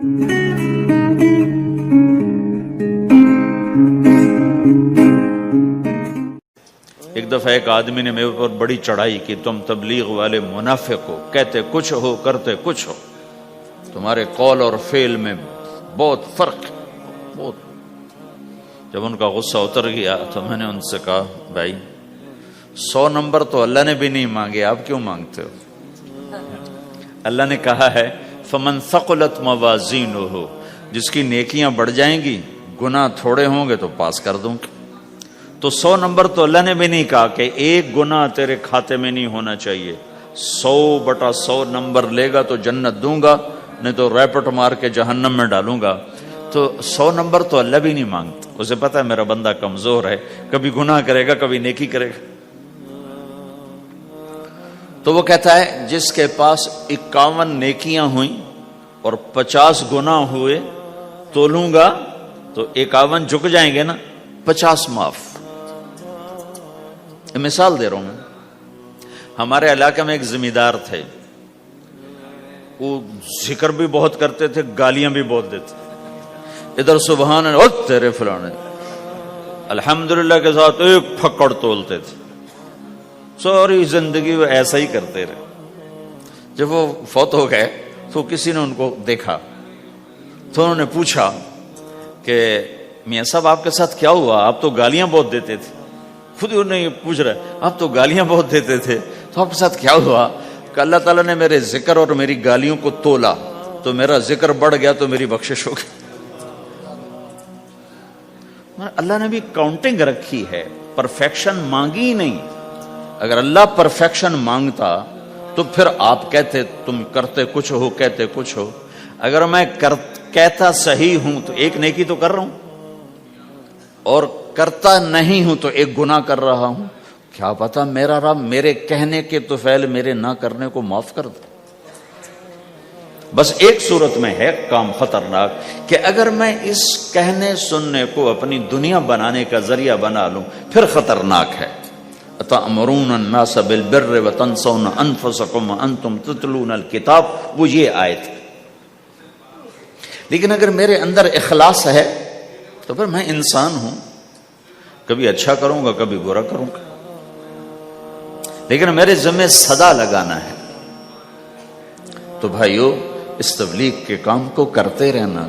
ایک دفعہ ایک آدمی نے میرے اوپر بڑی چڑھائی کی، تم تبلیغ والے منافق ہو، کہتے کچھ ہو کرتے کچھ ہو، تمہارے قول اور فعل میں بہت فرق ہے بہت۔ جب ان کا غصہ اتر گیا تو میں نے ان سے کہا بھائی 100 نمبر تو اللہ نے بھی نہیں مانگے، آپ کیوں مانگتے ہو؟ اللہ نے کہا ہے فمن ثقلت موازینہ، جس کی نیکیاں بڑھ جائیں گی گناہ تھوڑے ہوں گے تو پاس کر دوں گی۔ تو 100 نمبر تو اللہ نے بھی نہیں کہا کہ ایک گناہ تیرے کھاتے میں نہیں ہونا چاہیے، 100/100 نمبر لے گا تو جنت دوں گا، نہیں تو ریپٹ مار کے جہنم میں ڈالوں گا۔ تو 100 نمبر تو اللہ بھی نہیں مانگتا، اسے پتا ہے میرا بندہ کمزور ہے، کبھی گناہ کرے گا کبھی نیکی کرے گا۔ تو وہ کہتا ہے جس کے پاس 51 نیکیاں ہوئیں اور 50 گناہ ہوئے تولوں گا تو 51 جھک جائیں گے نا، 50 معاف۔ مثال دے رہا ہوں میں، ہمارے علاقے میں ایک زمیندار تھے، وہ ذکر بھی بہت کرتے تھے، گالیاں بھی بہت دیتے، ادھر سبحان اللہ تیرے فلانے، الحمدللہ کے ساتھ ایک پھکڑ تولتے تھے، ساری زندگی وہ ایسا ہی کرتے رہے۔ جب وہ فوت ہو گئے تو کسی نے ان کو دیکھا تو انہوں نے پوچھا کہ میاں صاحب آپ کے ساتھ کیا ہوا، آپ تو گالیاں بہت دیتے تھے۔ خود انہیں یہ پوچھ رہے آپ تو گالیاں بہت دیتے تھے تو آپ کے ساتھ کیا ہوا؟ کہ اللہ تعالیٰ نے میرے ذکر اور میری گالیوں کو تولا تو میرا ذکر بڑھ گیا تو میری بخشش ہو گئی۔ اللہ نے بھی کاؤنٹنگ رکھی ہے، پرفیکشن مانگی ہی نہیں۔ اگر اللہ پرفیکشن مانگتا تو پھر آپ کہتے تم کرتے کچھ ہو کہتے کچھ ہو۔ اگر میں کہتا صحیح ہوں تو ایک نیکی تو کر رہا ہوں، اور کرتا نہیں ہوں تو ایک گناہ کر رہا ہوں۔ کیا پتا میرا رب میرے کہنے کے تو فعل میرے نہ کرنے کو معاف کر دے۔ بس ایک صورت میں ہے کام خطرناک کہ اگر میں اس کہنے سننے کو اپنی دنیا بنانے کا ذریعہ بنا لوں پھر خطرناک ہے۔ تأمرون الناس بالبر وتنسون انفسکم وانتم تتلون الکتاب، وہ یہ آیت ہے۔ لیکن اگر میرے اندر اخلاص ہے تو پھر میں انسان ہوں، کبھی اچھا کروں گا کبھی برا کروں گا، لیکن میرے ذمہ صدا لگانا ہے۔ تو بھائیو اس تبلیغ کے کام کو کرتے رہنا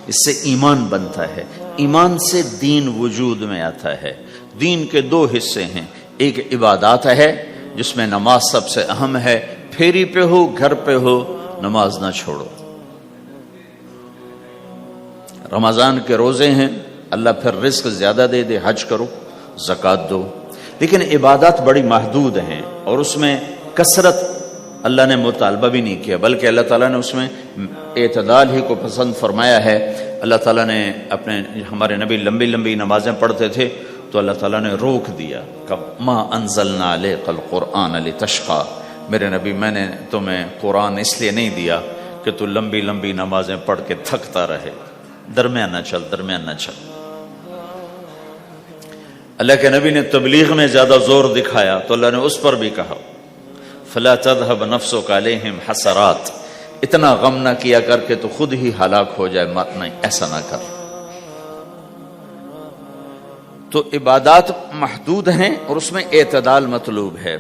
اس سے ایمان بنتا ہے، ایمان سے دین وجود میں آتا ہے۔ دین کے 2 حصے ہیں، ایک عبادات ہے جس میں نماز سب سے اہم ہے، پھیری پہ ہو گھر پہ ہو نماز نہ چھوڑو۔ رمضان کے روزے ہیں، اللہ پھر رزق زیادہ دے دے، حج کرو زکوٰۃ دو۔ لیکن عبادات بڑی محدود ہیں اور اس میں کثرت اللہ نے مطالبہ بھی نہیں کیا، بلکہ اللہ تعالیٰ نے اس میں اعتدال ہی کو پسند فرمایا ہے۔ اللہ تعالیٰ نے ہمارے نبی لمبی لمبی نمازیں پڑھتے تھے تو اللہ تعالیٰ نے روک دیا کہ ما انزلنا علیک القرآن لتشقی، میرے نبی میں نے تمہیں قرآن اس لیے نہیں دیا کہ تو لمبی لمبی نمازیں پڑھ کے تھکتا رہے، درمیان نہ چل۔ اللہ کے نبی نے تبلیغ میں زیادہ زور دکھایا تو اللہ نے اس پر بھی کہا فلا تذهب نفسك عليهم حسرات، اتنا غم نہ کیا کر کے تو خود ہی ہلاک ہو جائے، نہیں ایسا نہ کر۔ تو عبادات محدود ہیں اور اس میں اعتدال مطلوب ہے۔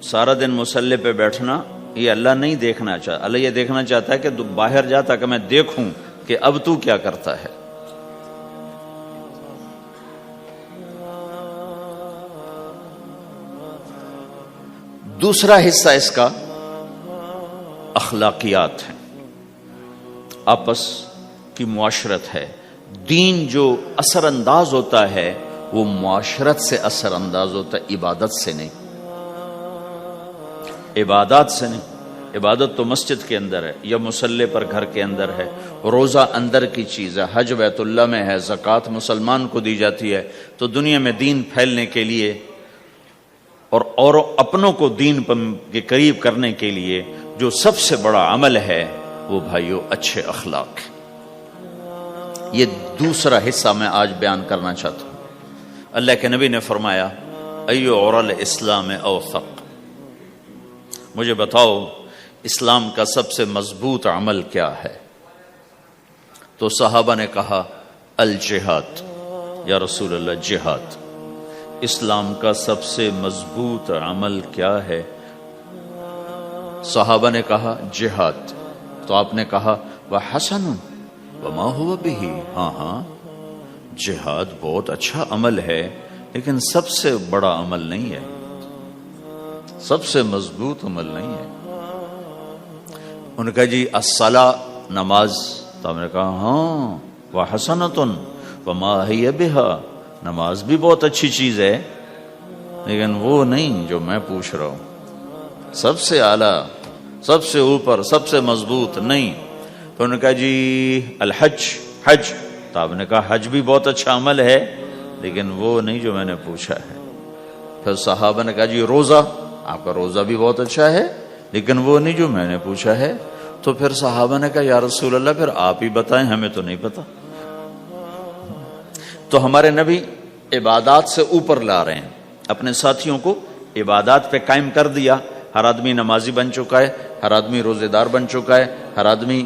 سارا دن مصلی پہ بیٹھنا یہ اللہ نہیں دیکھنا چاہتا، اللہ یہ دیکھنا چاہتا ہے کہ تو باہر جاتا کہ میں دیکھوں کہ اب تو کیا کرتا ہے۔ دوسرا حصہ اس کا اخلاقیات ہے، آپس کی معاشرت ہے۔ دین جو اثر انداز ہوتا ہے وہ معاشرت سے اثر انداز ہوتا ہے، عبادت سے نہیں، عبادات سے نہیں۔ عبادت تو مسجد کے اندر ہے یا مصلی پر گھر کے اندر ہے، روزہ اندر کی چیز ہے، حج بیت اللہ میں ہے، زکوٰۃ مسلمان کو دی جاتی ہے۔ تو دنیا میں دین پھیلنے کے لیے اور اپنوں کو دین کے قریب کرنے کے لیے جو سب سے بڑا عمل ہے وہ بھائیو اچھے اخلاق ہے۔ یہ دوسرا حصہ میں آج بیان کرنا چاہتا ہوں۔ اللہ کے نبی نے فرمایا ایو عرل اسلام اوثق، مجھے بتاؤ اسلام کا سب سے مضبوط عمل کیا ہے؟ تو صحابہ نے کہا الجہاد، یا رسول اللہ جہاد، اسلام کا سب سے مضبوط عمل کیا ہے؟ صحابہ نے کہا جہاد، تو آپ نے کہا وحسن وما هو به، ہاں جہاد بہت اچھا عمل ہے لیکن سب سے بڑا عمل نہیں ہے، سب سے مضبوط عمل نہیں ہے۔ انہوں نے کہا جی الصلاۃ، نماز، تو ہم نے کہا ہاں وحسنۃ وما ہی بها، نماز بھی بہت اچھی چیز ہے لیکن وہ نہیں جو میں پوچھ رہا ہوں، سب سے اعلیٰ، سب سے اوپر، سب سے مضبوط نہیں۔ تو انہوں نے کہا جی الحج، حج، تو آپ نے کہا حج بھی بہت اچھا عمل ہے لیکن وہ نہیں جو میں نے پوچھا ہے۔ پھر صحابہ نے کہا جی روزہ، آپ کا روزہ بھی بہت اچھا ہے لیکن وہ نہیں جو میں نے پوچھا ہے۔ تو پھر صحابہ نے کہا یا رسول اللہ پھر آپ ہی بتائیں، ہمیں تو نہیں پتا۔ تو ہمارے نبی عبادات سے اوپر لا رہے ہیں، اپنے ساتھیوں کو عبادات پہ قائم کر دیا۔ ہر آدمی نمازی بن چکا ہے، ہر آدمی روزے دار بن چکا ہے، ہر آدمی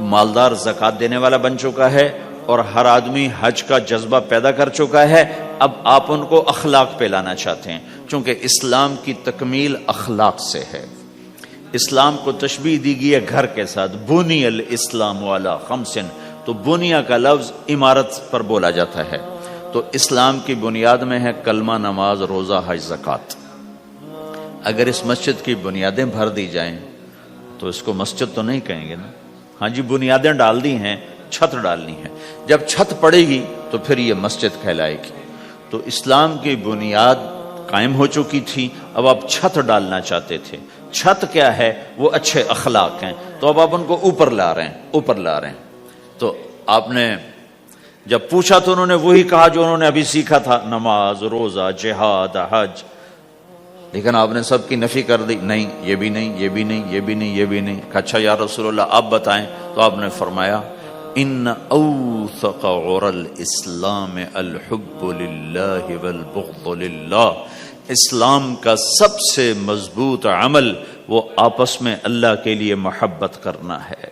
مالدار زکوٰۃ دینے والا بن چکا ہے، اور ہر آدمی حج کا جذبہ پیدا کر چکا ہے۔ اب آپ ان کو اخلاق پہ لانا چاہتے ہیں، چونکہ اسلام کی تکمیل اخلاق سے ہے۔ اسلام کو تشبیہ دی گئی ہے گھر کے ساتھ، بنی الاسلام علی خمس، تو بنیا کا لفظ عمارت پر بولا جاتا ہے۔ تو اسلام کی بنیاد میں ہے کلمہ، نماز، روزہ، حج، زکوٰۃ۔ اگر اس مسجد کی بنیادیں بھر دی جائیں تو اس کو مسجد تو نہیں کہیں گے نا، ہاں جی بنیادیں ڈال دی ہیں، چھت ڈالنی ہے، جب چھت پڑے گی تو پھر یہ مسجد کہلائے گی۔ تو اسلام کی بنیاد قائم ہو چکی تھی، اب آپ چھت ڈالنا چاہتے تھے۔ چھت کیا ہے؟ وہ اچھے اخلاق ہیں، تو اب آپ ان کو اوپر لا رہے ہیں، اوپر لا رہے ہیں۔ تو آپ نے جب پوچھا تو انہوں نے وہی کہا جو انہوں نے ابھی سیکھا تھا، نماز، روزہ، جہاد، حج، لیکن آپ نے سب کی نفی کر دی، نہیں یہ بھی نہیں، یہ بھی نہیں، یہ بھی نہیں، یہ بھی نہیں۔ اچھا یا رسول اللہ آپ بتائیں، تو آپ نے فرمایا ان اوثق عر الاسلام الحب للہ والبغض للہ، اسلام کا سب سے مضبوط عمل وہ آپس میں اللہ کے لیے محبت کرنا ہے۔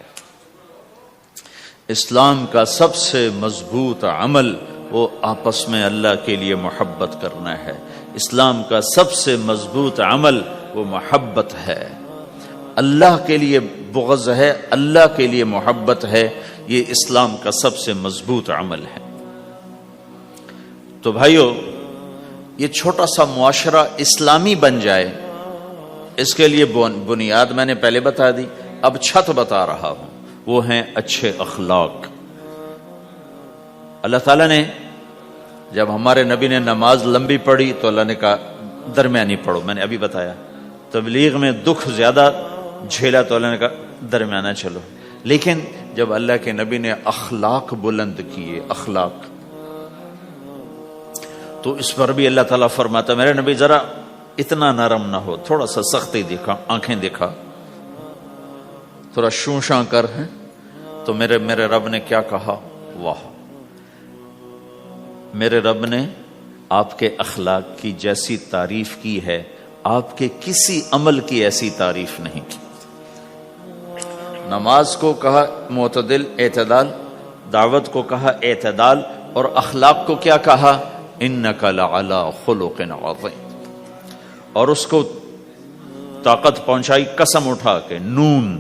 اسلام کا سب سے مضبوط عمل وہ آپس میں اللہ کے لیے محبت کرنا ہے۔ اسلام کا سب سے مضبوط عمل وہ محبت ہے، اللہ کے لیے بغض ہے، اللہ کے لیے محبت ہے، یہ اسلام کا سب سے مضبوط عمل ہے۔ تو بھائیو، یہ چھوٹا سا معاشرہ اسلامی بن جائے، اس کے لیے بنیاد میں نے پہلے بتا دی، اب چھت بتا رہا ہوں، وہ ہیں اچھے اخلاق۔ اللہ تعالیٰ نے جب ہمارے نبی نے نماز لمبی پڑھی تو اللہ نے کہا درمیانی پڑھو، میں نے ابھی بتایا۔ تبلیغ میں دکھ زیادہ جھیلا تو اللہ نے کہا درمیانہ چلو۔ لیکن جب اللہ کے نبی نے اخلاق بلند کیے، اخلاق، تو اس پر بھی اللہ تعالیٰ فرماتا میرے نبی ذرا اتنا نرم نہ ہو، تھوڑا سا سختی دکھا، آنکھیں دکھا، تھوڑا شوشاں کر ہیں۔ تو میرے رب نے کیا کہا؟ واہ، میرے رب نے آپ کے اخلاق کی جیسی تعریف کی ہے، آپ کے کسی عمل کی ایسی تعریف نہیں کی۔ نماز کو کہا معتدل، اعتدال، دعوت کو کہا اعتدال، اور اخلاق کو کیا کہا؟ انک لعلی خلق عظیم، اور اس کو طاقت پہنچائی قسم اٹھا کے، نون،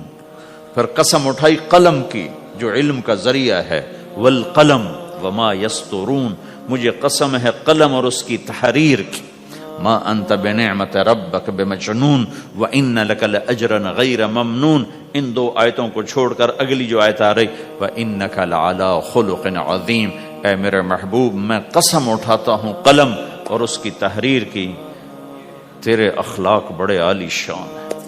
پھر قسم اٹھائی قلم کی جو علم کا ذریعہ ہے، والقلم وما یسطرون، مجھے قسم ہے قلم اور اس کی تحریر کی، ما انت بنعمت ربک بمجنون وان لک لاجرا غیر ممنون۔ ان دو آیتوں کو چھوڑ کر اگلی جو آیت آ رہی، وانک لعلی خلق عظیم، اے میرے محبوب میں قسم اٹھاتا ہوں قلم اور اس کی تحریر کی، تیرے اخلاق بڑے عالی شان ہیں۔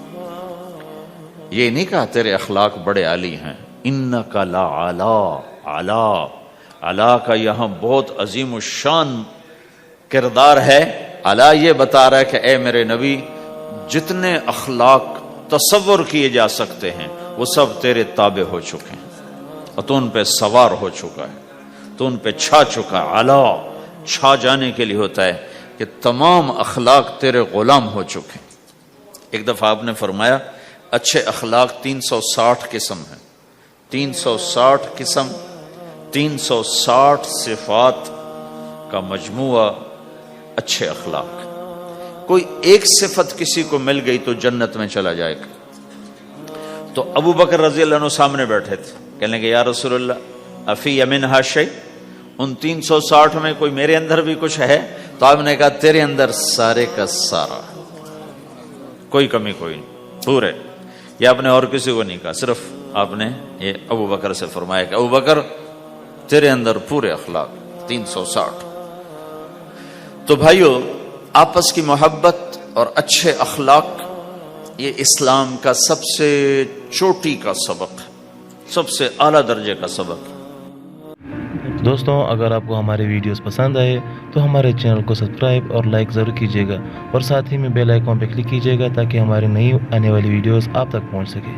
یہ نہیں کہا تیرے اخلاق بڑے عالی ہیں، انک لعلی، علا، علا کا یہاں بہت عظیم الشان کردار ہے۔ علا یہ بتا رہا ہے کہ اے میرے نبی، جتنے اخلاق تصور کیے جا سکتے ہیں وہ سب تیرے تابع ہو چکے ہیں، اور تو ان پہ سوار ہو چکا ہے، تو ان پہ چھا چکا ہے۔ علا چھا جانے کے لیے ہوتا ہے کہ تمام اخلاق تیرے غلام ہو چکے ہیں۔ ایک دفعہ آپ نے فرمایا اچھے اخلاق 360 قسم ہیں، 360 قسم 360 صفات کا مجموعہ اچھے اخلاق. کوئی ایک صفت کسی کو مل گئی تو جنت میں چلا جائے گا. تو ابو بکر رضی اللہ عنہ سامنے بیٹھے تھے, کہنے کہ یا رسول اللہ افی منہا شیء, ان 360 میں کوئی میرے اندر بھی کچھ ہے؟ تو آپ نے کہا تیرے اندر سارے کا سارا, کوئی کمی کوئی نہیں, پورے. یہ آپ نے اور کسی کو نہیں کہا, صرف آپ نے یہ ابو بکر سے فرمایا کہ ابو بکر تیرے اندر پورے اخلاق 360. تو بھائیو, آپس کی محبت اور اچھے اخلاق یہ اسلام کا سب سے چوٹی کا سبق, سب سے اعلیٰ درجے کا سبق. دوستوں, اگر آپ کو ہمارے ویڈیوز پسند آئے تو ہمارے چینل کو سبسکرائب اور لائک ضرور کیجیے گا, اور ساتھ ہی میں بیل آئیکن پہ کلک کیجیے گا تاکہ ہماری نئی آنے والی ویڈیوز آپ تک پہنچ سکے.